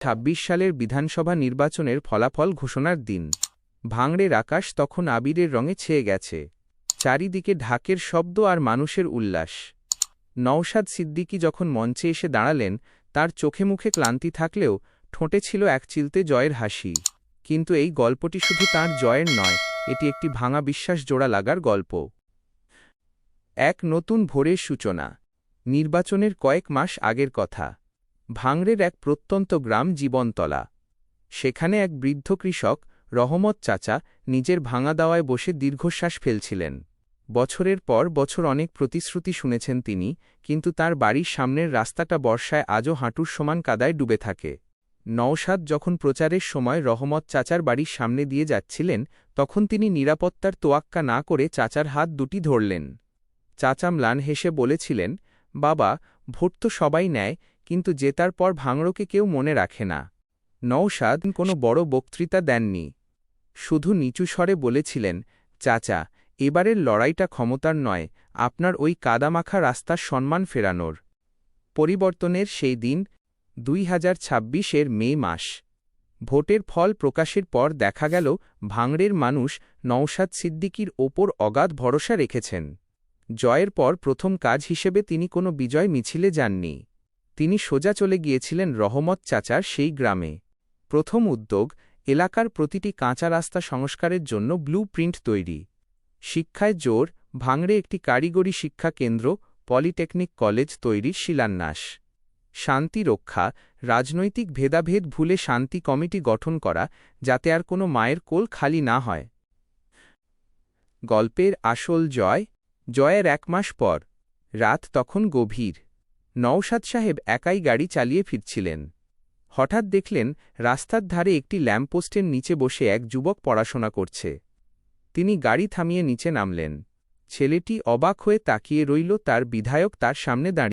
২০২৬ সালের বিধানসভা নির্বাচনের ফলাফল ঘোষণার দিন। ভাঙড়ের আকাশ তখন আবিরের রঙে ছেয়ে গেছে। চারিদিকে ঢাকের শব্দ আর মানুষের উল্লাস। নওশাদ সিদ্দিকী যখন মঞ্চে এসে দাঁড়ালেন, তার চোখে মুখে ক্লান্তি থাকলেও ঠোঁটে ছিল এক চিলতে জয়ের হাসি। কিন্তু এই গল্পটি শুধু তাঁর জয়ের নয়, এটি একটি ভাঙা বিশ্বাস জোড়া লাগার গল্প। এক নতুন ভোরের সূচনা। নির্বাচনের কয়েক মাস আগের কথা। ভাঙড়ের এক প্রত্যন্ত গ্রাম জীবনতলা। সেখানে এক বৃদ্ধ কৃষক রহমত চাচা নিজের ভাঙা দাওয়ায় বসে দীর্ঘশ্বাস ফেলছিলেন। বছরের পর বছর অনেক প্রতিশ্রুতি শুনেছেন তিনি, কিন্তু তার বাড়ির সামনের রাস্তাটা বর্ষায় আজও হাঁটুর সমান কাদায় ডুবে থাকে। নওশাদ যখন প্রচারের সময় রহমত চাচার বাড়ির সামনে দিয়ে যাচ্ছিলেন, তখন তিনি নিরাপত্তার তোয়াক্কা না করে চাচার হাত দুটি ধরলেন। চাচা ম্লান হেসে বলেছিলেন, বাবা, ভোট তো সবাই নেয়, কিন্তু জেতার পর ভাঙড়কে কেউ মনে রাখে না। নওশাদ কোনো বড় বক্তৃতা দেননি। শুধু নিচু স্বরে বলেছিলেন, চাচা, এবারের লড়াইটা ক্ষমতার নয়, আপনার ওই কাদামাখা রাস্তার সম্মান ফেরানোর। পরিবর্তনের সেই দিন ২০২৬-এর মে মাস। ভোটের ফল প্রকাশের পর দেখা গেল ভাঙড়ের মানুষ নওশাদ সিদ্দিকীর ওপর অগাধ ভরসা রেখেছেন। জয়ের পর প্রথম কাজ হিসেবে তিনি কোনো বিজয় মিছিলে যাননি। তিনি সোজা চলে গিয়েছিলেন রহমত চাচার সেই গ্রামে। প্রথম উদ্যোগ, এলাকার প্রতিটি কাঁচা রাস্তা সংস্কারের জন্য ব্লু প্রিন্ট তৈরি। শিক্ষায় জোর, ভাঙড়ে একটি কারিগরি শিক্ষা কেন্দ্র, পলিটেকনিক কলেজ তৈরির শিলান্যাস। শান্তি রক্ষা, রাজনৈতিক ভেদাভেদ ভুলে শান্তি কমিটি গঠন করা, যাতে আর কোনো মায়ের কোল খালি না হয়। গল্পের আসল জয়। জয়ের ১ মাস পর। রাত তখন গভীর। নওশাদ সাহেব একাই গাড়ি চালিয়ে ফিরছিলেন। হঠাৎ দেখলেন রাস্তার ধারে একটি ল্যাম্পপোস্টের নিচে বসে এক যুবক পড়াশোনা করছে। তিনি গাড়ি থামিয়ে নিচে নামলেন। ছেলেটি অবাক হয়ে তাকিয়ে রইল, তার বিধায়ক তার সামনে দাঁড়িয়ে।